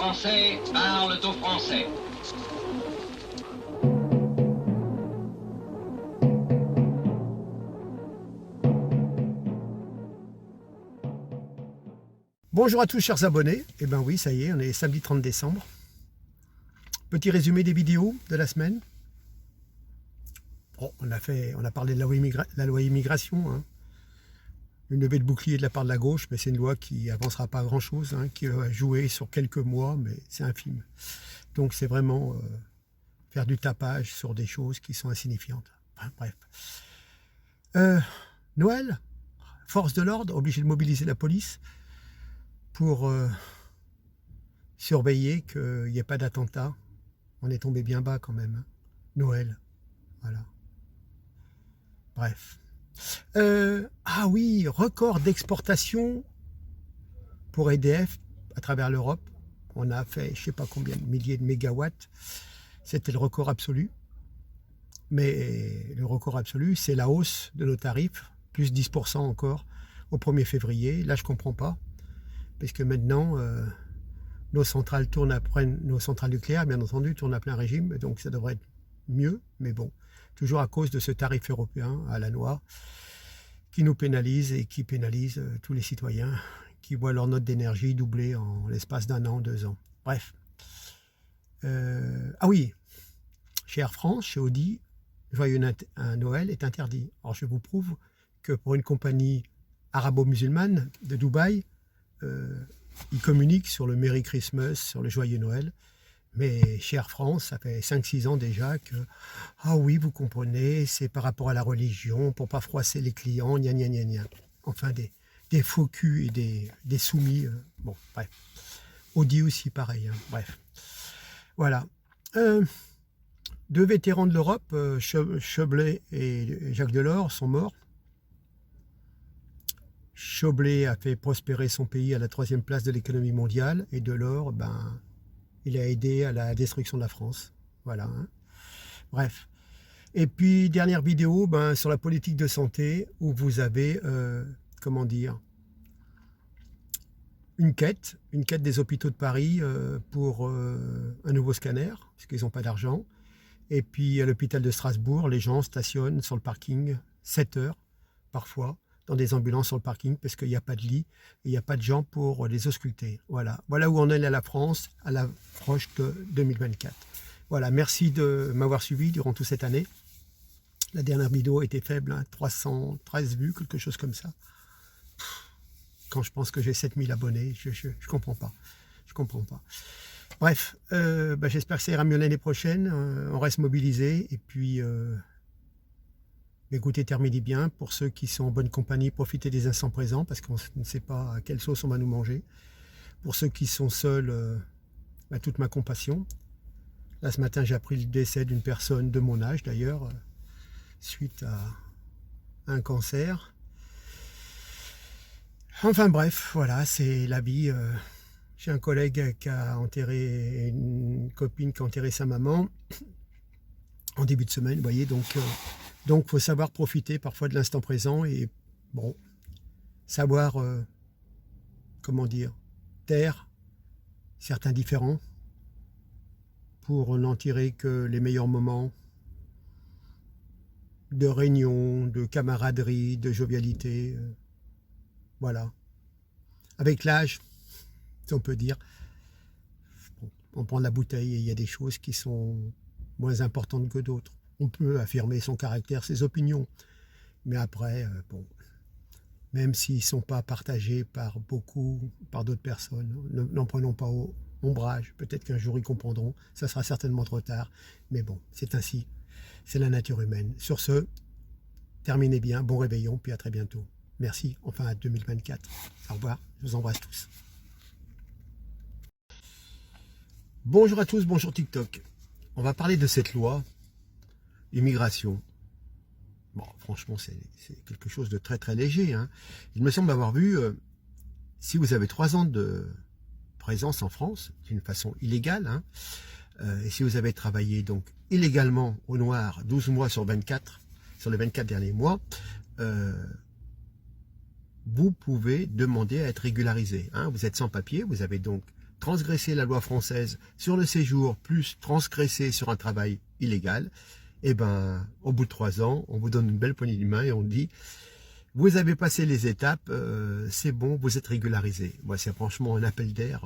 Français parlent aux Français. Bonjour à tous chers abonnés, et ben oui ça y est, on est samedi 30 décembre. Petit résumé des vidéos de la semaine. Bon, on a parlé de la loi immigration, hein. Une levée de bouclier de la part de la gauche, mais c'est une loi qui avancera pas grand chose, hein, qui va jouer sur quelques mois, mais c'est infime. Donc c'est vraiment faire du tapage sur des choses qui sont insignifiantes. Enfin, bref. Noël, force de l'ordre, obligé de mobiliser la police pour surveiller qu'il n'y ait pas d'attentat. On est tombé bien bas quand même, hein. Noël, voilà. Bref. Ah oui, record d'exportation pour EDF à travers l'Europe. On a fait je ne sais pas combien de milliers de mégawatts. C'était le record absolu. Mais le record absolu, c'est la hausse de nos tarifs, plus 10% encore au 1er février. Là, je ne comprends pas. Parce que maintenant, nos centrales nucléaires, bien entendu, tournent à plein régime. Donc ça devrait être mieux. Mais bon, toujours à cause de ce tarif européen à la noix qui nous pénalise et qui pénalise tous les citoyens qui voient leur note d'énergie doubler en l'espace d'un an, 2 ans. Bref. Ah oui, chez Air France, chez Audi, joyeux Noël est interdit. Alors je vous prouve que pour une compagnie arabo-musulmane de Dubaï, ils communiquent sur le Merry Christmas, sur le joyeux Noël. Mais chez Air France, ça fait 5-6 ans déjà que, ah oui, vous comprenez, c'est par rapport à la religion, pour pas froisser les clients, gna gna gna gna. Enfin, des faux culs et des soumis. Bon, bref. Audi aussi, pareil. Hein, bref. Voilà. 2 vétérans de l'Europe, Schäuble et Jacques Delors, sont morts. Schäuble a fait prospérer son pays à la 3e place de l'économie mondiale, et Delors, il a aidé à la destruction de la France. Voilà. Hein. Bref. Et puis, dernière vidéo sur la politique de santé, où vous avez, comment dire, une quête des hôpitaux de Paris pour un nouveau scanner, parce qu'ils n'ont pas d'argent. Et puis, à l'hôpital de Strasbourg, les gens stationnent sur le parking 7 heures, parfois, dans des ambulances sur le parking, parce qu'il n'y a pas de lit, et il n'y a pas de gens pour les ausculter. Voilà. Voilà où on est à la France, à l'approche de 2024. Voilà, merci de m'avoir suivi durant toute cette année. La dernière vidéo était faible, hein, 313 vues, quelque chose comme ça. Quand je pense que j'ai 7000 abonnés, je comprends pas. Je comprends pas. Bref, j'espère que ça ira mieux l'année prochaine. On reste mobilisés, et puis... écoutez, terminez bien. Pour ceux qui sont en bonne compagnie, profitez des instants présents, parce qu'on ne sait pas à quelle sauce on va nous manger. Pour ceux qui sont seuls, toute ma compassion. Là, ce matin, j'ai appris le décès d'une personne de mon âge, d'ailleurs, suite à un cancer. Enfin bref, voilà, c'est la vie. J'ai un collègue qui a enterré, une copine qui a enterré sa maman en début de semaine, vous voyez, donc il faut savoir profiter parfois de l'instant présent et, bon, savoir, comment dire, taire certains différends pour n'en tirer que les meilleurs moments de réunion, de camaraderie, de jovialité. Voilà. Avec l'âge, si on peut dire, bon, on prend de la bouteille et il y a des choses qui sont moins importantes que d'autres. On peut affirmer son caractère, ses opinions, mais après, bon, même s'ils ne sont pas partagés par beaucoup, par d'autres personnes, n'en prenons pas au ombrage. Peut-être qu'un jour ils comprendront, ça sera certainement trop tard, mais bon, c'est ainsi, c'est la nature humaine. Sur ce, terminez bien, bon réveillon, puis à très bientôt. Merci, enfin à 2024. Au revoir, je vous embrasse tous. Bonjour à tous, bonjour TikTok. On va parler de cette loi, immigration. Bon, franchement, c'est quelque chose de très très léger. Hein. Il me semble avoir vu, si vous avez 3 ans de présence en France, d'une façon illégale, hein, et si vous avez travaillé donc illégalement au noir 12 mois sur 24, sur les 24 derniers mois, vous pouvez demander à être régularisé. Hein. Vous êtes sans papier, vous avez donc transgresser la loi française sur le séjour, plus transgresser sur un travail illégal, et ben, au bout de 3 ans, on vous donne une belle poignée de main et on dit, vous avez passé les étapes, c'est bon, vous êtes régularisé. Moi, c'est franchement un appel d'air.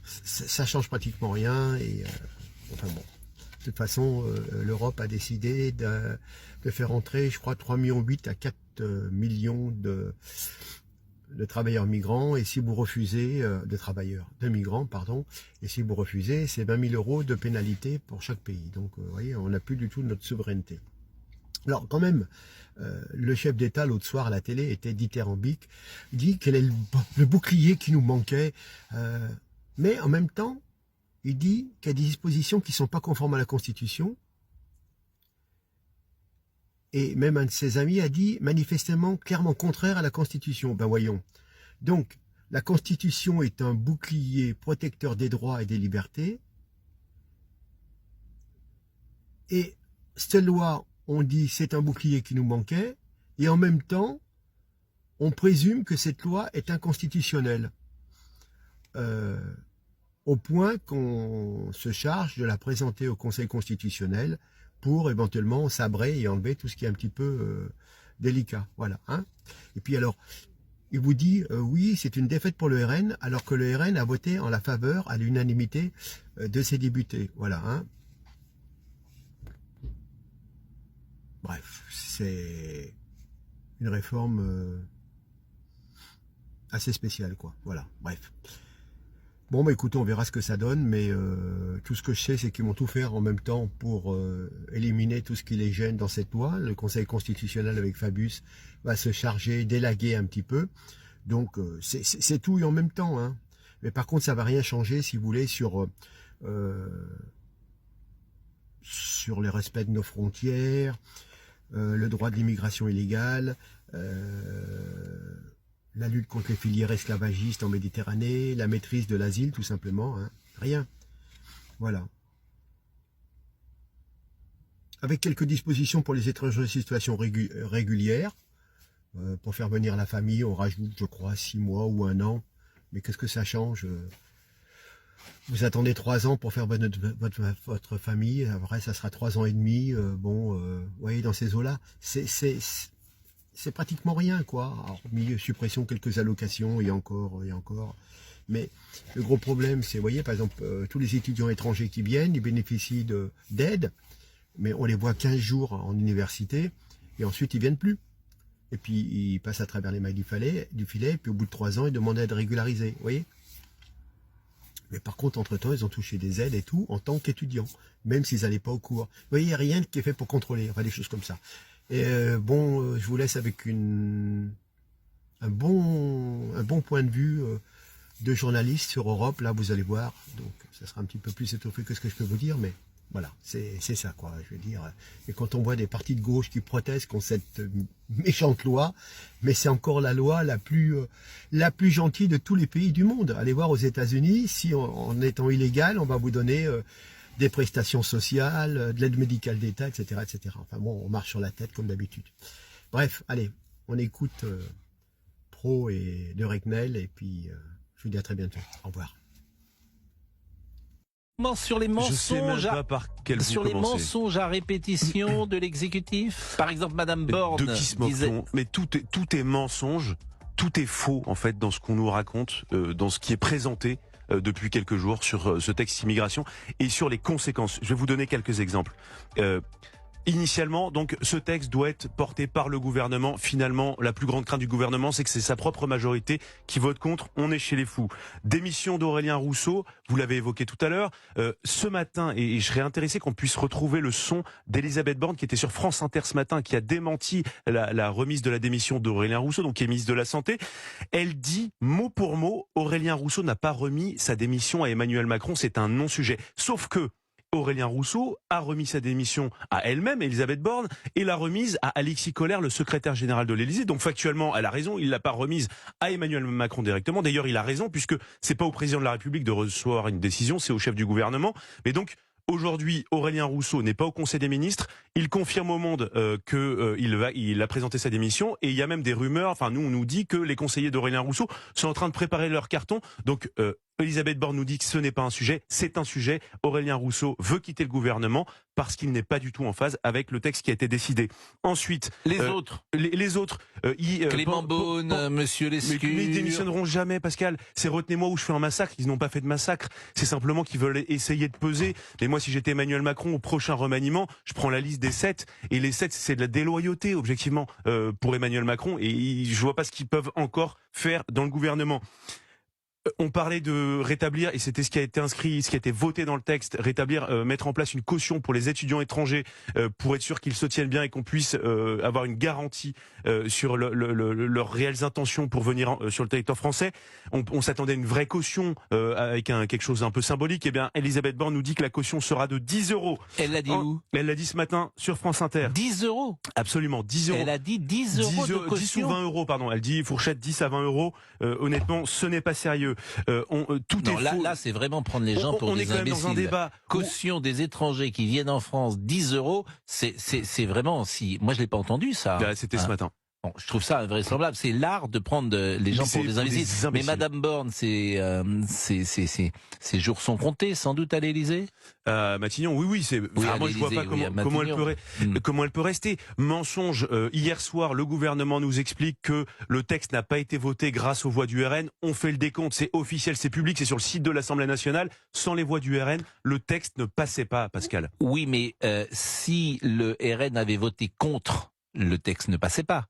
Ça change pratiquement rien. Et enfin bon, de toute façon, l'Europe a décidé de faire entrer, je crois, 3,8 millions à 4 millions de travailleurs migrants. Et si vous refusez, de migrants, pardon, et si vous refusez, c'est 20 000 € de pénalité pour chaque pays. Donc, vous voyez, on n'a plus du tout notre souveraineté. Alors quand même, le chef d'État l'autre soir à la télé était dithyrambique, il dit quel est le bouclier qui nous manquait, mais en même temps, il dit qu'il y a des dispositions qui ne sont pas conformes à la Constitution, et même un de ses amis a dit manifestement, clairement contraire à la Constitution. Ben voyons, donc la Constitution est un bouclier protecteur des droits et des libertés, et cette loi, on dit c'est un bouclier qui nous manquait, et en même temps, on présume que cette loi est inconstitutionnelle, au point qu'on se charge de la présenter au Conseil constitutionnel pour éventuellement sabrer et enlever tout ce qui est un petit peu délicat. Voilà. Hein. Et puis alors, il vous dit, oui, c'est une défaite pour le RN, alors que le RN a voté en la faveur, à l'unanimité de ses députés. Voilà. Hein. Bref, c'est une réforme assez spéciale, quoi. Voilà, bref. Bon, bah écoutez, on verra ce que ça donne, mais tout ce que je sais, c'est qu'ils vont tout faire en même temps pour éliminer tout ce qui les gêne dans cette loi. Le Conseil constitutionnel, avec Fabius, va se charger d'élaguer un petit peu. Donc, c'est tout et en même temps. Hein. Mais par contre, ça ne va rien changer, si vous voulez, sur le respect de nos frontières, le droit de l'immigration illégale, la lutte contre les filières esclavagistes en Méditerranée, la maîtrise de l'asile, tout simplement. Hein. Rien. Voilà. Avec quelques dispositions pour les étrangers en situation régulière. Pour faire venir la famille, on rajoute, je crois, 6 mois ou 1 an. Mais qu'est-ce que ça change? Vous attendez 3 ans pour faire venir votre famille. Après, ça sera 3 ans et demi. Vous voyez, dans ces eaux-là, c'est pratiquement rien, quoi. Hormis suppression, quelques allocations, et encore. Mais le gros problème, c'est, vous voyez, par exemple, tous les étudiants étrangers qui viennent, ils bénéficient d'aide, mais on les voit 15 jours en université, et ensuite ils viennent plus. Et puis ils passent à travers les mailles du filet, puis au bout de 3 ans, ils demandent à être régularisés, vous voyez. Mais par contre, entre-temps, ils ont touché des aides et tout, en tant qu'étudiants, même s'ils n'allaient pas au cours. Vous voyez, il n'y a rien qui est fait pour contrôler, enfin des choses comme ça. Et je vous laisse avec un bon point de vue de journaliste sur Europe. Là, vous allez voir. Donc, ça sera un petit peu plus étoffé que ce que je peux vous dire, mais voilà, c'est ça, quoi. Je veux dire. Et quand on voit des partis de gauche qui protestent contre cette méchante loi, mais c'est encore la loi la plus gentille de tous les pays du monde. Allez voir aux États-Unis, si en étant illégal, on va vous donner des prestations sociales, de l'aide médicale d'État, etc., etc. Enfin bon, on marche sur la tête comme d'habitude. Bref, allez, on écoute Pro et de Regnel, et puis je vous dis à très bientôt. Au revoir. Sur les mensonges, les mensonges à répétition de l'exécutif. Par exemple, Madame Borne disait... Mais tout est mensonge, tout est faux en fait dans ce qu'on nous raconte, dans ce qui est présenté depuis quelques jours sur ce texte immigration et sur les conséquences. Je vais vous donner quelques exemples. Initialement, donc, ce texte doit être porté par le gouvernement. Finalement, la plus grande crainte du gouvernement, c'est que c'est sa propre majorité qui vote contre. On est chez les fous. Démission d'Aurélien Rousseau, vous l'avez évoqué tout à l'heure. Ce matin, et je serais intéressé qu'on puisse retrouver le son d'Elisabeth Borne qui était sur France Inter ce matin, qui a démenti la remise de la démission d'Aurélien Rousseau, donc qui est ministre de la Santé. Elle dit, mot pour mot, Aurélien Rousseau n'a pas remis sa démission à Emmanuel Macron. C'est un non-sujet. Sauf que Aurélien Rousseau a remis sa démission à elle-même, Elisabeth Borne, et l'a remise à Alexis Collère, le secrétaire général de l'Élysée. Donc factuellement, elle a raison, il l'a pas remise à Emmanuel Macron directement. D'ailleurs, il a raison, puisque c'est pas au président de la République de recevoir une décision, c'est au chef du gouvernement. Mais donc, Aujourd'hui, Aurélien Rousseau n'est pas au Conseil des ministres. Il confirme au Monde qu'il a présenté sa démission. Et il y a même des rumeurs, enfin nous on nous dit que les conseillers d'Aurélien Rousseau sont en train de préparer leur carton. Donc Elisabeth Borne nous dit que ce n'est pas un sujet, c'est un sujet. Aurélien Rousseau veut quitter le gouvernement parce qu'il n'est pas du tout en phase avec le texte qui a été décidé. Ensuite, les autres, Clément Beaune, Monsieur Lescu, mais ils démissionneront jamais, Pascal. C'est retenez-moi ou je fais un massacre. Ils n'ont pas fait de massacre. C'est simplement qu'ils veulent essayer de peser. Mais moi, si j'étais Emmanuel Macron au prochain remaniement, je prends la liste des 7. Et les 7, c'est de la déloyauté, objectivement, pour Emmanuel Macron. Et je vois pas ce qu'ils peuvent encore faire dans le gouvernement. On parlait de rétablir, et c'était ce qui a été inscrit, ce qui a été voté dans le texte, mettre en place une caution pour les étudiants étrangers pour être sûr qu'ils se tiennent bien et qu'on puisse avoir une garantie sur leurs réelles intentions pour venir sur le territoire français. On s'attendait à une vraie caution avec quelque chose un peu symbolique. Eh bien, Elisabeth Borne nous dit que la caution sera de 10 €. Elle l'a dit où? Elle l'a dit ce matin sur France Inter. 10 €? Absolument, 10 €. Elle a dit 10 € de caution. 10 ou 20 €, pardon. Elle dit fourchette 10 à 20 €. Honnêtement, ce n'est pas sérieux. Tout est faux. Là, c'est vraiment prendre les gens pour des imbéciles. Dans un débat caution des étrangers qui viennent en France, 10 €, c'est vraiment, moi je l'ai pas entendu ça. C'était ce matin. Bon, je trouve ça invraisemblable. C'est l'art de prendre les gens pour des imbéciles. Mais Madame Borne, ses jours sont comptés, sans doute, à l'Élysée. Matignon, oui. Moi, je vois pas comment elle peut rester. Mensonge. Hier soir, le gouvernement nous explique que le texte n'a pas été voté grâce aux voix du RN. On fait le décompte, c'est officiel, c'est public, c'est sur le site de l'Assemblée nationale. Sans les voix du RN, le texte ne passait pas, Pascal. Oui, mais si le RN avait voté contre, le texte ne passait pas.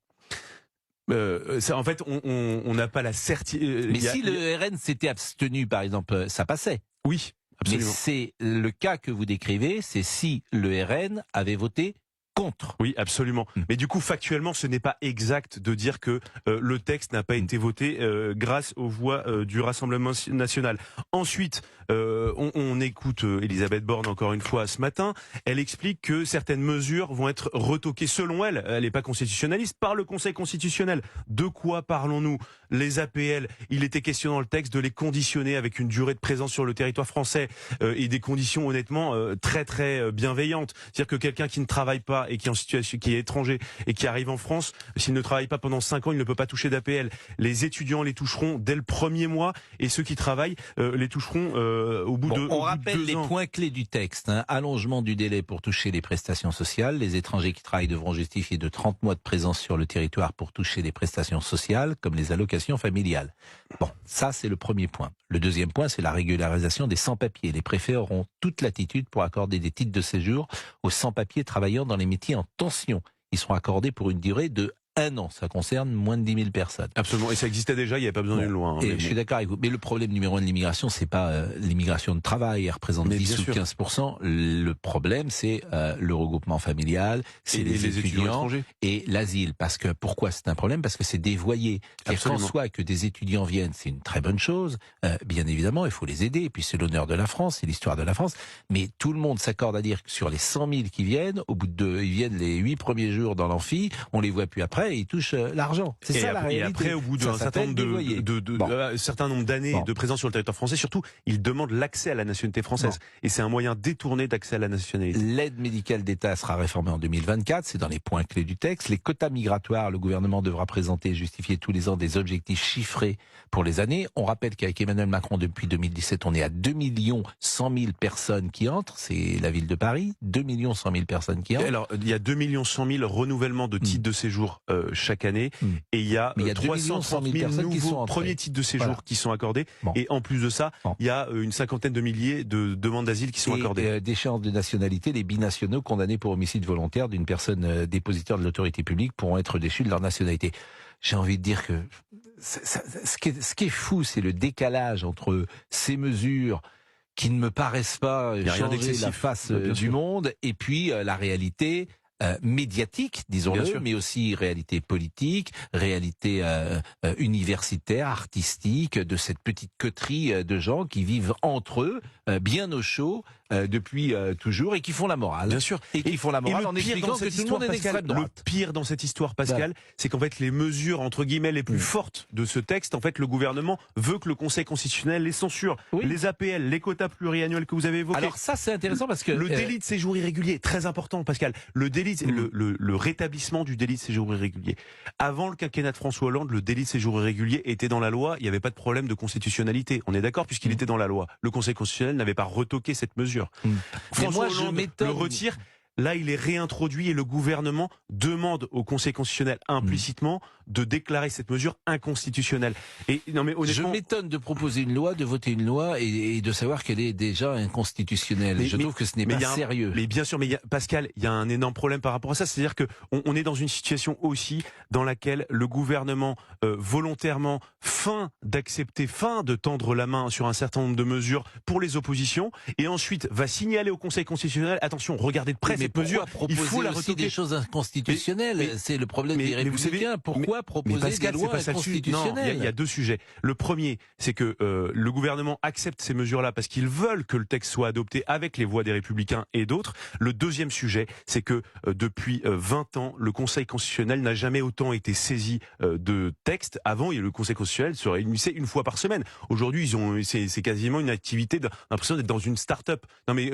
En fait, on n'a pas la certitude. Mais si le RN s'était abstenu, par exemple, ça passait. Oui, absolument. Mais c'est le cas que vous décrivez, c'est si le RN avait voté contre. Oui, absolument. Mais du coup, factuellement, ce n'est pas exact de dire que le texte n'a pas été voté grâce aux voix du Rassemblement national. Ensuite, on écoute Elisabeth Borne encore une fois ce matin. Elle explique que certaines mesures vont être retoquées selon elle. Elle n'est pas constitutionnaliste, par le Conseil constitutionnel. De quoi parlons-nous? Les APL, il était question dans le texte de les conditionner avec une durée de présence sur le territoire français et des conditions honnêtement très très bienveillantes. C'est-à-dire que quelqu'un qui ne travaille pas et qui est étranger et qui arrive en France, s'il ne travaille pas pendant 5 ans, il ne peut pas toucher d'APL. Les étudiants les toucheront dès le premier mois et ceux qui travaillent les toucheront au bout de 2 ans. On rappelle les points clés du texte. Allongement du délai pour toucher les prestations sociales. Les étrangers qui travaillent devront justifier de 30 mois de présence sur le territoire pour toucher les prestations sociales, comme les allocations familiales. Bon, ça c'est le premier point. Le deuxième point, c'est la régularisation des sans-papiers. Les préfets auront toute latitude pour accorder des titres de séjour aux sans-papiers travaillant dans les métiers en tension. Ils seront accordés pour une durée de 1 an. Ça concerne moins de 10 000 personnes. Absolument. Et ça existait déjà, il n'y avait pas besoin d'une loi. Je suis d'accord avec vous. Mais le problème numéro 1 de l'immigration, c'est pas l'immigration de travail. Elle représente 10 ou 15%. Le problème, c'est le regroupement familial, c'est les étudiants étrangers et l'asile. Parce que, pourquoi c'est un problème? Parce que c'est dévoyé. Qu'en soit que des étudiants viennent, c'est une très bonne chose. Bien évidemment, il faut les aider. Et puis c'est l'honneur de la France, c'est l'histoire de la France. Mais tout le monde s'accorde à dire que sur les 100 000 qui viennent, ils viennent les 8 premiers jours dans l'amphi, on les voit plus après. Et ils touchent l'argent. C'est ça la réalité. Et après, au bout d'un certain nombre d'années de présence sur le territoire français, surtout, ils demandent l'accès à la nationalité française. Et c'est un moyen détourné d'accès à la nationalité. L'aide médicale d'État sera réformée en 2024. C'est dans les points clés du texte. Les quotas migratoires, le gouvernement devra présenter et justifier tous les ans des objectifs chiffrés pour les années. On rappelle qu'avec Emmanuel Macron, depuis 2017, on est à 2 100 000 personnes qui entrent. C'est la ville de Paris. 2 100 000 personnes qui entrent. Alors, il y a 2 100 000 renouvellements de titres de séjour chaque année et il y a 330 000 nouveaux premiers titres de séjour qui sont accordés et en plus de ça il y a une cinquantaine de milliers de demandes d'asile qui sont accordées. D'échange de nationalité, les binationaux condamnés pour homicide volontaire d'une personne dépositaire de l'autorité publique pourront être déchus de leur nationalité. J'ai envie de dire que ce qui est fou, c'est le décalage entre ces mesures qui ne me paraissent pas changer la face du monde et puis la réalité médiatique, disons-le, mais aussi réalité politique, réalité universitaire, artistique, de cette petite coterie de gens qui vivent entre eux, bien au chaud, depuis toujours, et qui font la morale. Bien sûr. Et qui font la morale en expliquant que tout le monde est d'extrême droite. Le pire dans cette histoire, Pascal, c'est qu'en fait, les mesures, entre guillemets, les plus fortes de ce texte, en fait, le gouvernement veut que le Conseil constitutionnel les censure. Les APL, les quotas pluriannuels que vous avez évoqués. Alors ça, c'est intéressant parce que... Le délit de séjour irrégulier, très important, Pascal. Le délit, le rétablissement du délit de séjour irrégulier. Avant le quinquennat de François Hollande, le délit de séjour irrégulier était dans la loi. Il n'y avait pas de problème de constitutionnalité. On est d'accord, puisqu'il était dans la loi. Le Conseil constitutionnel n'avait pas retoqué cette mesure. François Hollande le retire. Là, il est réintroduit et le gouvernement demande au Conseil constitutionnel implicitement de déclarer cette mesure inconstitutionnelle. Et non, mais honnêtement, je m'étonne de proposer une loi, de voter une loi et de savoir qu'elle est déjà inconstitutionnelle. Je trouve que ce n'est pas sérieux. Mais bien sûr, Pascal, il y a un énorme problème par rapport à ça. C'est-à-dire que on est dans une situation aussi dans laquelle le gouvernement volontairement feint de tendre la main sur un certain nombre de mesures pour les oppositions et ensuite va signaler au Conseil constitutionnel, attention, regardez de près cette mesure, il faut la retoquer. Des choses inconstitutionnelles, c'est le problème des Républicains. Pourquoi proposer Pascal, des lois inconstitutionnelles? Il y a deux sujets. Le premier, c'est que le gouvernement accepte ces mesures-là parce qu'ils veulent que le texte soit adopté avec les voix des Républicains et d'autres. Le deuxième sujet, c'est que depuis 20 ans, le Conseil constitutionnel n'a jamais autant été saisi de textes. Avant, le Conseil constitutionnel se réunissait une fois par semaine. Aujourd'hui, c'est quasiment une activité, l'impression d'être dans une start-up. Non mais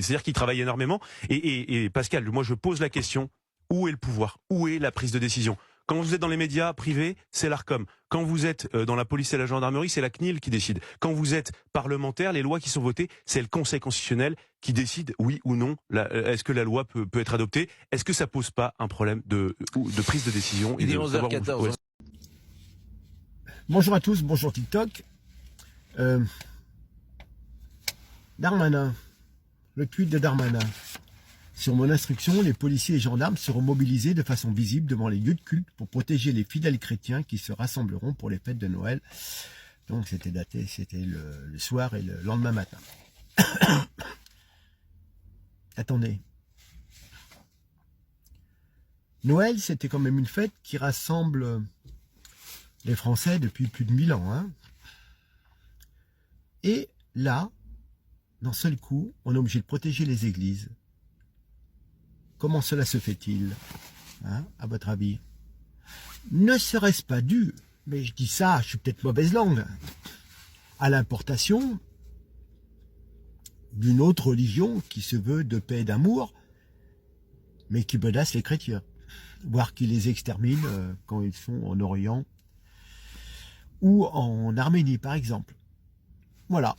c'est-à-dire qu'ils travaillent énormément. Et Pascal, moi je pose la question, où est le pouvoir? Où est la prise de décision? Quand vous êtes dans les médias privés, c'est l'Arcom. Quand vous êtes dans la police et la gendarmerie, c'est la CNIL qui décide. Quand vous êtes parlementaire, les lois qui sont votées, c'est le Conseil constitutionnel qui décide, oui ou non, est-ce que la loi peut être adoptée? Est-ce que ça pose pas un problème de prise de décision? Il est 11h14. Bonjour à tous, bonjour TikTok. Darmanin, le tweet de Darmanin. Sur mon instruction, les policiers et gendarmes seront mobilisés de façon visible devant les lieux de culte pour protéger les fidèles chrétiens qui se rassembleront pour les fêtes de Noël. Donc c'était daté, c'était le soir et le lendemain matin. Attendez. Noël, c'était quand même une fête qui rassemble les Français depuis plus de 1000 ans. Hein. Et là, d'un seul coup, on est obligé de protéger les églises. Comment cela se fait-il, hein, à votre avis? Ne serait-ce pas dû, mais je dis ça, je suis peut-être mauvaise langue, à l'importation d'une autre religion qui se veut de paix et d'amour, mais qui menace les chrétiens, voire qui les extermine quand ils sont en Orient ou en Arménie, par exemple. Voilà.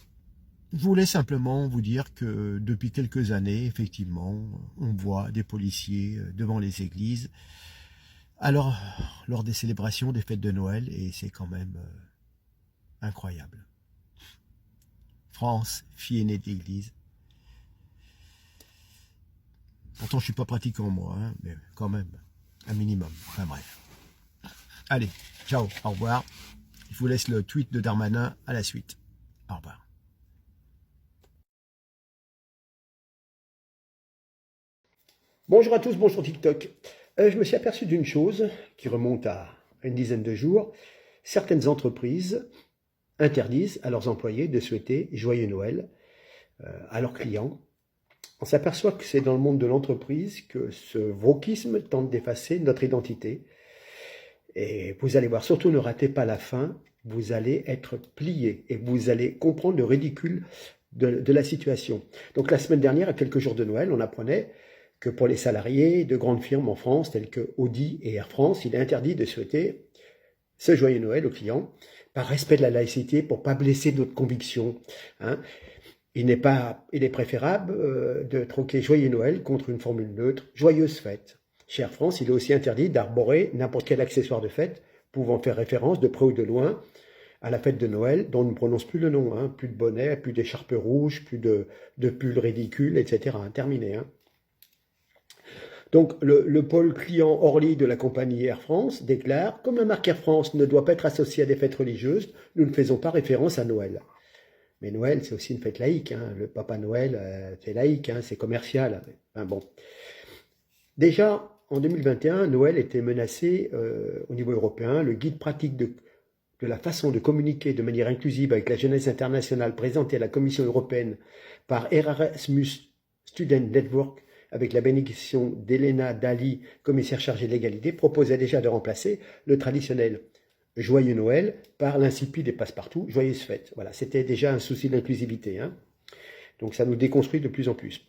Je voulais simplement vous dire que depuis quelques années, effectivement, on voit des policiers devant les églises, alors lors des célébrations des fêtes de Noël, et c'est quand même incroyable. France, fille aînée d'église. Pourtant, je suis pas pratiquant, moi, hein, mais quand même, un minimum. Enfin bref. Allez, ciao, au revoir. Je vous laisse le tweet de Darmanin à la suite. Au revoir. Bonjour à tous, bonjour TikTok. Je me suis aperçu d'une chose qui remonte à une dizaine de jours. Certaines entreprises interdisent à leurs employés de souhaiter Joyeux Noël à leurs clients. On s'aperçoit que c'est dans le monde de l'entreprise que ce wokisme tente d'effacer notre identité. Et vous allez voir, surtout ne ratez pas la fin, vous allez être plié et vous allez comprendre le ridicule de la situation. Donc la semaine dernière, à quelques jours de Noël, on apprenait que pour les salariés de grandes firmes en France, telles que Audi et Air France, il est interdit de souhaiter ce joyeux Noël aux clients, par respect de la laïcité, pour ne pas blesser notre conviction. Hein. Il est préférable de troquer joyeux Noël contre une formule neutre, joyeuse fête. Chez Air France, il est aussi interdit d'arborer n'importe quel accessoire de fête pouvant faire référence de près ou de loin à la fête de Noël, dont on ne prononce plus le nom. Hein. Plus de bonnet, plus d'écharpes rouges, plus de pulls ridicules, etc. Terminé. Hein. Donc, le pôle client Orly de la compagnie Air France déclare « Comme la marque Air France ne doit pas être associée à des fêtes religieuses, nous ne faisons pas référence à Noël. » Mais Noël, c'est aussi une fête laïque. Hein. Le Papa Noël, c'est laïque, hein, c'est commercial. Enfin, bon. Déjà, en 2021, Noël était menacé au niveau européen. Le guide pratique de la façon de communiquer de manière inclusive avec la jeunesse internationale présenté à la Commission européenne par Erasmus Student Network avec la bénédiction d'Elena Dali, commissaire chargée de l'égalité, proposait déjà de remplacer le traditionnel Joyeux Noël par l'insipide des passe-partout, Joyeuses fêtes. Voilà, c'était déjà un souci d'inclusivité. Hein. Donc ça nous déconstruit de plus en plus.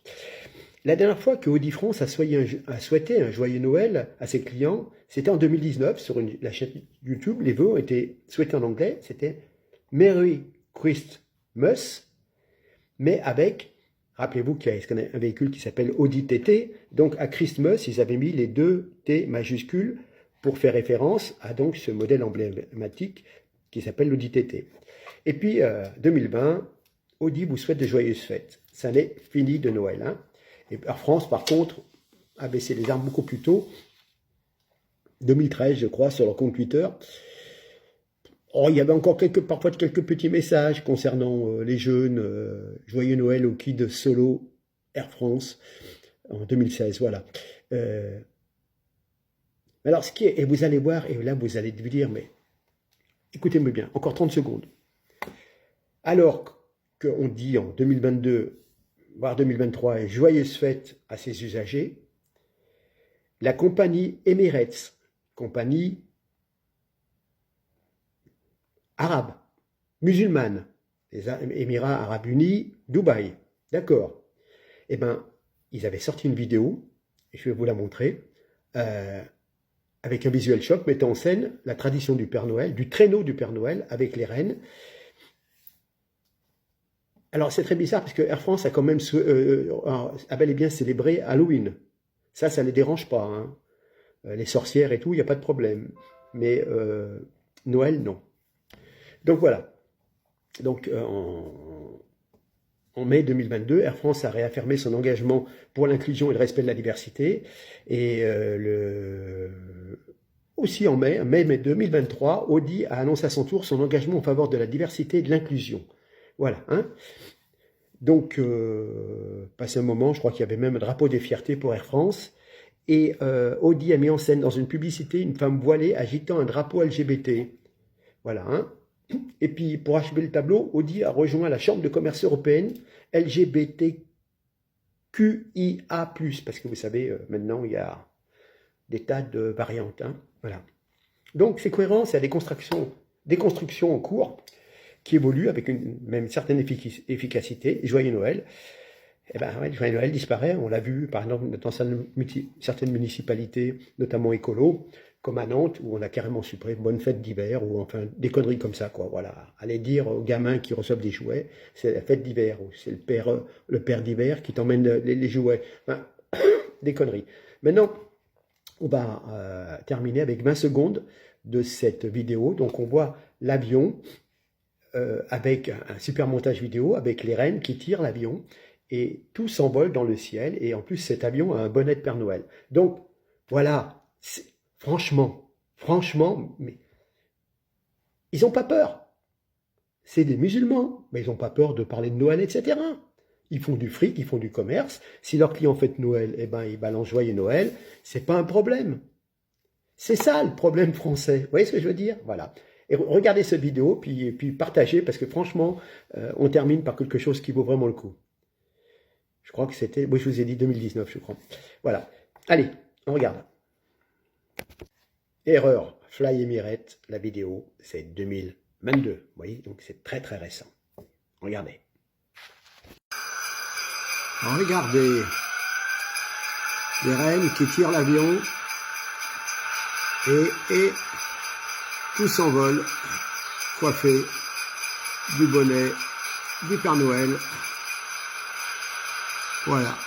La dernière fois que Audi France a souhaité un joyeux Noël à ses clients, c'était en 2019 sur la chaîne YouTube. Les vœux ont été souhaités en anglais. C'était Merry Christmas, mais avec, rappelez-vous qu'il y a un véhicule qui s'appelle Audi TT. Donc à Christmas, ils avaient mis les 2 T majuscules pour faire référence à donc ce modèle emblématique qui s'appelle l'Audi TT. Et puis 2020, Audi vous souhaite de joyeuses fêtes. Ça n'est fini de Noël. Hein. Et Air France, par contre, a baissé les armes beaucoup plus tôt, 2013, je crois, sur leur compte Twitter. Oh, il y avait encore parfois quelques petits messages concernant les jeunes, joyeux Noël au Kid Solo Air France en 2016, voilà. Alors, et vous allez voir, et là vous allez vous dire, mais écoutez-moi bien, encore 30 secondes. Alors qu'on dit en 2022, voire 2023, joyeuses fêtes à ses usagers, la compagnie Emirates, compagnie arabe, musulmane, les Émirats Arabes Unis, Dubaï, d'accord. Eh bien, ils avaient sorti une vidéo, et je vais vous la montrer, avec un visuel choc mettant en scène la tradition du Père Noël, du traîneau du Père Noël avec les reines. Alors, c'est très bizarre parce que Air France a quand même a bel et bien célébré Halloween. Ça ne les dérange pas. Hein. Les sorcières et tout, il n'y a pas de problème. Mais Noël, non. Donc, voilà. Donc, en mai 2022, Air France a réaffirmé son engagement pour l'inclusion et le respect de la diversité. Et aussi en mai 2023, Audi a annoncé à son tour son engagement en faveur de la diversité et de l'inclusion. Voilà. Hein. Donc, passé un moment, je crois qu'il y avait même un drapeau des fiertés pour Air France. Et Audi a mis en scène dans une publicité une femme voilée agitant un drapeau LGBT. Voilà. Hein. Et puis, pour achever le tableau, Audi a rejoint la Chambre de commerce européenne LGBTQIA+. Parce que vous savez, maintenant, il y a des tas de variantes. Hein. Voilà. Donc, c'est cohérent, c'est des constructions en cours qui évolue avec même certaine efficacité. Joyeux Noël. Eh ben, ouais, Joyeux Noël disparaît. On l'a vu, par exemple, dans certaines municipalités, notamment écolo, comme à Nantes, où on a carrément supprimé bonne fête d'hiver, ou enfin des conneries comme ça, quoi. Voilà. Allez dire aux gamins qui reçoivent des jouets, c'est la fête d'hiver, ou c'est le père d'hiver qui t'emmène les jouets. Enfin, des conneries. Maintenant, on va terminer avec 20 secondes de cette vidéo. Donc, on voit l'avion avec un super montage vidéo, avec les reines qui tirent l'avion, et tout s'envole dans le ciel, et en plus cet avion a un bonnet de Père Noël. Donc, voilà, franchement, mais ils n'ont pas peur. C'est des musulmans, mais ils n'ont pas peur de parler de Noël, etc. Ils font du fric, ils font du commerce. Si leur client fête Noël, eh ben, ils balancent Joyeux Noël, c'est pas un problème. C'est ça le problème français. Vous voyez ce que je veux dire? Voilà. Et regardez cette vidéo, puis partagez, parce que franchement, on termine par quelque chose qui vaut vraiment le coup. Je crois que c'était, oui, je vous ai dit 2019, je crois. Voilà. Allez, on regarde. Erreur, Fly Emirates, la vidéo, c'est 2022. Vous voyez, donc c'est très très récent. Regardez. Regardez. Les reines qui tirent l'avion. Et tout s'envole, coiffé du bonnet du Père Noël. Voilà.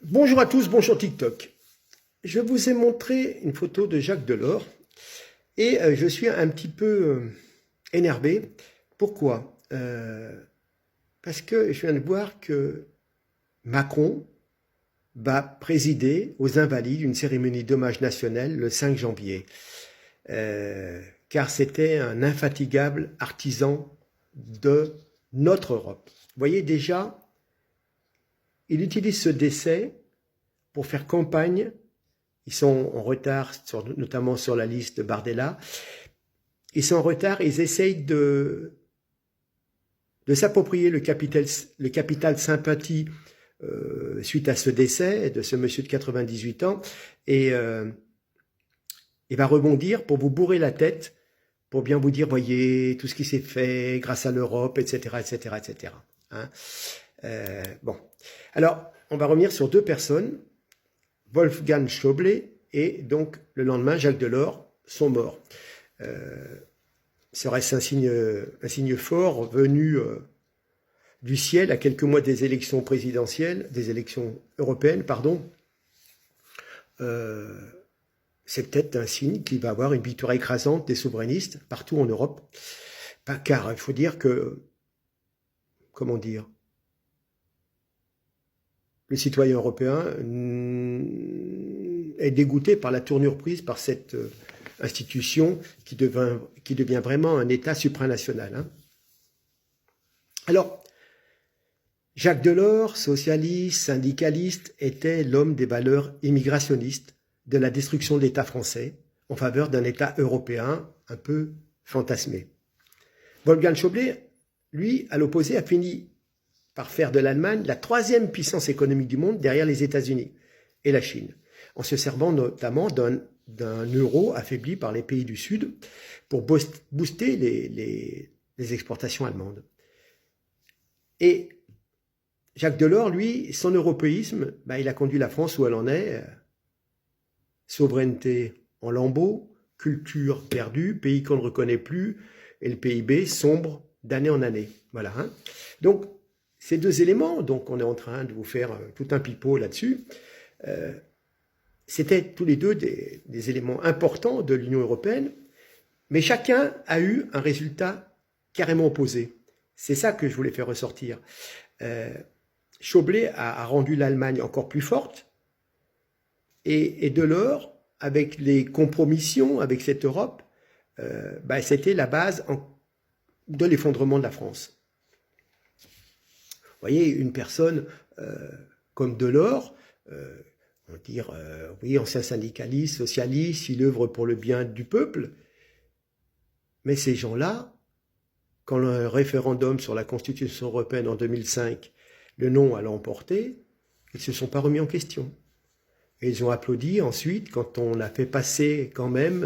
Bonjour à tous, bonjour TikTok. Je vous ai montré une photo de Jacques Delors et je suis un petit peu énervé. Pourquoi? Parce que je viens de voir que Macron va présider aux Invalides une cérémonie d'hommage national le 5 janvier. Car c'était un infatigable artisan de notre Europe. Vous voyez déjà, il utilise ce décès pour faire campagne. Ils sont en retard, notamment sur la liste de Bardella. Ils sont en retard, ils essayent de s'approprier le capital sympathie suite à ce décès de ce monsieur de 98 ans et va rebondir pour vous bourrer la tête, pour bien vous dire, voyez, tout ce qui s'est fait grâce à l'Europe, etc., etc., etc. Hein, bon. Alors, on va revenir sur deux personnes, Wolfgang Schäuble et donc le lendemain, Jacques Delors sont morts. Serait-ce un signe fort venu du ciel à quelques mois des élections présidentielles, des élections européennes, pardon. C'est peut-être un signe qu'il va avoir une victoire écrasante des souverainistes partout en Europe, car il faut dire que, comment dire, le citoyen européen est dégoûté par la tournure prise par cette institution qui devient vraiment un État supranational. Hein. Alors, Jacques Delors, socialiste, syndicaliste, était l'homme des valeurs immigrationnistes, de la destruction de l'État français en faveur d'un État européen un peu fantasmé. Wolfgang Schäuble, lui, à l'opposé, a fini par faire de l'Allemagne la troisième puissance économique du monde derrière les États-Unis et la Chine, en se servant notamment d'un euro affaibli par les pays du Sud pour booster les exportations allemandes. Et Jacques Delors, lui, son européisme, il a conduit la France où elle en est. Souveraineté en lambeaux, culture perdue, pays qu'on ne reconnaît plus, et le PIB sombre d'année en année. Voilà. Hein. Donc, ces deux éléments, donc on est en train de vous faire tout un pipeau là-dessus, c'était tous les deux des éléments importants de l'Union européenne, mais chacun a eu un résultat carrément opposé. C'est ça que je voulais faire ressortir. Schäuble a rendu l'Allemagne encore plus forte, et Delors, avec les compromissions avec cette Europe, c'était la base de l'effondrement de la France. Vous voyez, une personne comme Delors, on va dire, oui, ancien syndicaliste, socialiste, il œuvre pour le bien du peuple, mais ces gens-là, quand le référendum sur la Constitution européenne en 2005, le non a l'emporté, ils ne se sont pas remis en question. Et ils ont applaudi ensuite quand on a fait passer quand même,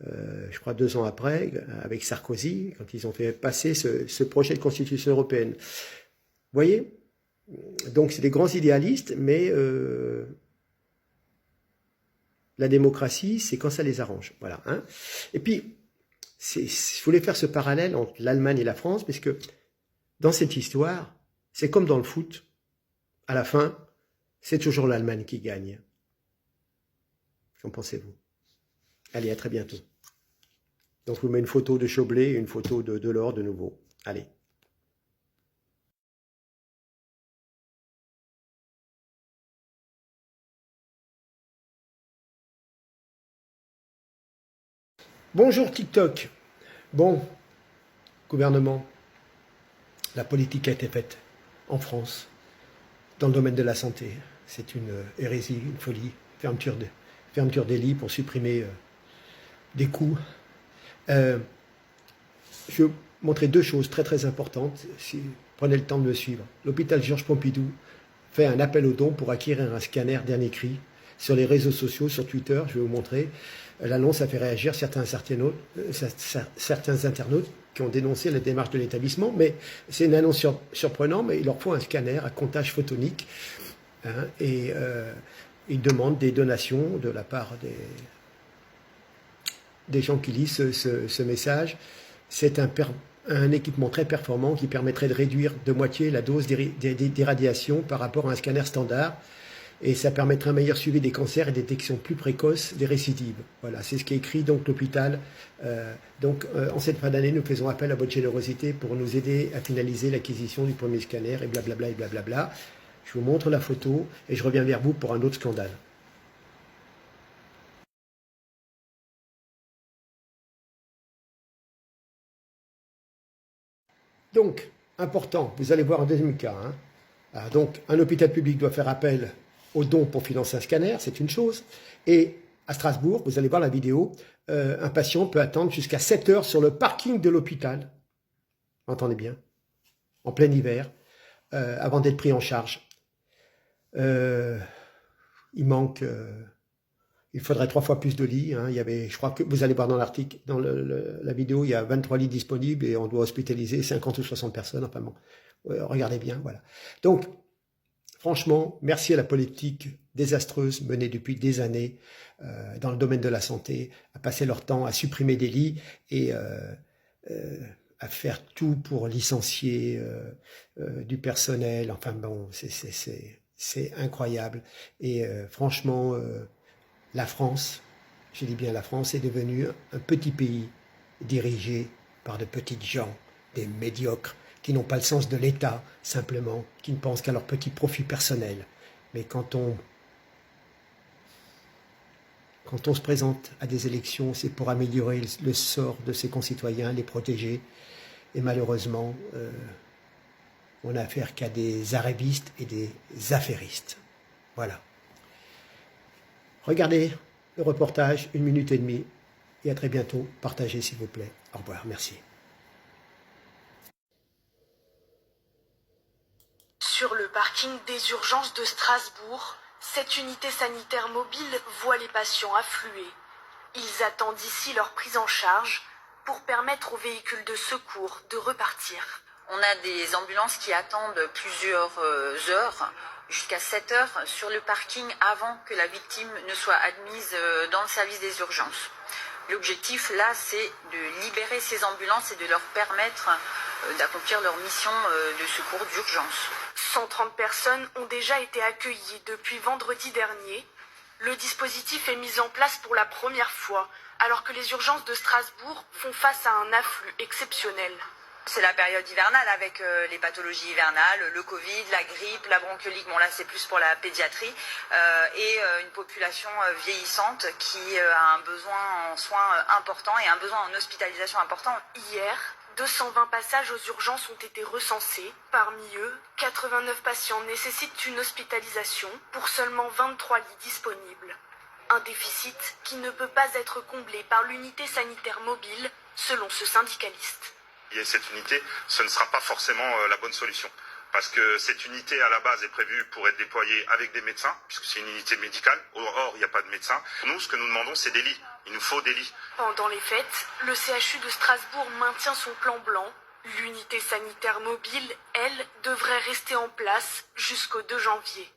je crois 2 ans après, avec Sarkozy, quand ils ont fait passer ce projet de Constitution européenne. Vous voyez? Donc c'est des grands idéalistes, mais la démocratie, c'est quand ça les arrange. Voilà. Hein. Et puis, je voulais faire ce parallèle entre l'Allemagne et la France, parce que dans cette histoire, c'est comme dans le foot. À la fin, c'est toujours l'Allemagne qui gagne. Qu'en pensez-vous? Allez, à très bientôt. Donc, je vous mets une photo de Schäuble et une photo de Delors de nouveau. Allez. Bonjour TikTok. Bon, gouvernement, la politique a été faite en France, dans le domaine de la santé. C'est une hérésie, une folie, fermeture des lits pour supprimer des coûts. Je vais vous montrer 2 choses très très importantes, si vous prenez le temps de me suivre. L'hôpital Georges Pompidou fait un appel aux dons pour acquérir un scanner dernier cri. Sur les réseaux sociaux, sur Twitter, je vais vous montrer. L'annonce a fait réagir certains internautes qui ont dénoncé la démarche de l'établissement, mais c'est une annonce surprenante, mais il leur faut un scanner à comptage photonique, hein, et ils demandent des donations de la part des gens qui lisent ce message. C'est un équipement très performant qui permettrait de réduire de moitié la dose d'irradiation par rapport à un scanner standard, et ça permettrait un meilleur suivi des cancers et détection plus précoce des récidives. Voilà, c'est ce qui est écrit donc l'hôpital. En cette fin d'année, nous faisons appel à votre générosité pour nous aider à finaliser l'acquisition du premier scanner, et blablabla, et blablabla. Je vous montre la photo et je reviens vers vous pour un autre scandale. Donc, important, vous allez voir un deuxième cas. Donc, un hôpital public doit faire appel aux dons pour financer un scanner, c'est une chose. Et à Strasbourg, vous allez voir la vidéo, un patient peut attendre jusqu'à 7 heures sur le parking de l'hôpital. Entendez bien, en plein hiver, avant d'être pris en charge. Il faudrait 3 fois plus de lits. Il y avait, je crois que vous allez voir dans l'article, dans la vidéo, il y a 23 lits disponibles et on doit hospitaliser 50 ou 60 personnes. Enfin bon, regardez bien, voilà. Donc, franchement, merci à la politique désastreuse menée depuis des années dans le domaine de la santé, à passer leur temps à supprimer des lits et à faire tout pour licencier du personnel. Enfin bon, c'est incroyable. Et franchement, la France, je dis bien la France, est devenue un petit pays dirigé par de petites gens, des médiocres, qui n'ont pas le sens de l'État, simplement, qui ne pensent qu'à leur petit profit personnel. Mais quand on se présente à des élections, c'est pour améliorer le sort de ses concitoyens, les protéger. Et malheureusement, on n'a affaire qu'à des arrivistes et des affairistes. Voilà. Regardez le reportage, 1 minute et demie. Et à très bientôt. Partagez s'il vous plaît. Au revoir. Merci. Sur le parking des urgences de Strasbourg, cette unité sanitaire mobile voit les patients affluer. Ils attendent ici leur prise en charge pour permettre aux véhicules de secours de repartir. On a des ambulances qui attendent plusieurs heures, jusqu'à 7 heures, sur le parking avant que la victime ne soit admise dans le service des urgences. L'objectif là, c'est de libérer ces ambulances et de leur permettre d'accomplir leur mission de secours d'urgence. 130 personnes ont déjà été accueillies depuis vendredi dernier. Le dispositif est mis en place pour la première fois, alors que les urgences de Strasbourg font face à un afflux exceptionnel. C'est la période hivernale avec les pathologies hivernales, le Covid, la grippe, la bronchiolite, bon là c'est plus pour la pédiatrie, et une population vieillissante qui a un besoin en soins important et un besoin en hospitalisation important. Hier, 220 passages aux urgences ont été recensés. Parmi eux, 89 patients nécessitent une hospitalisation pour seulement 23 lits disponibles. Un déficit qui ne peut pas être comblé par l'unité sanitaire mobile, selon ce syndicaliste. Et cette unité, ce ne sera pas forcément la bonne solution. Parce que cette unité, à la base, est prévue pour être déployée avec des médecins, puisque c'est une unité médicale. Or, il n'y a pas de médecins. Nous, ce que nous demandons, c'est des lits. Il nous faut des lits. Pendant les fêtes, le CHU de Strasbourg maintient son plan blanc. L'unité sanitaire mobile, elle, devrait rester en place jusqu'au 2 janvier.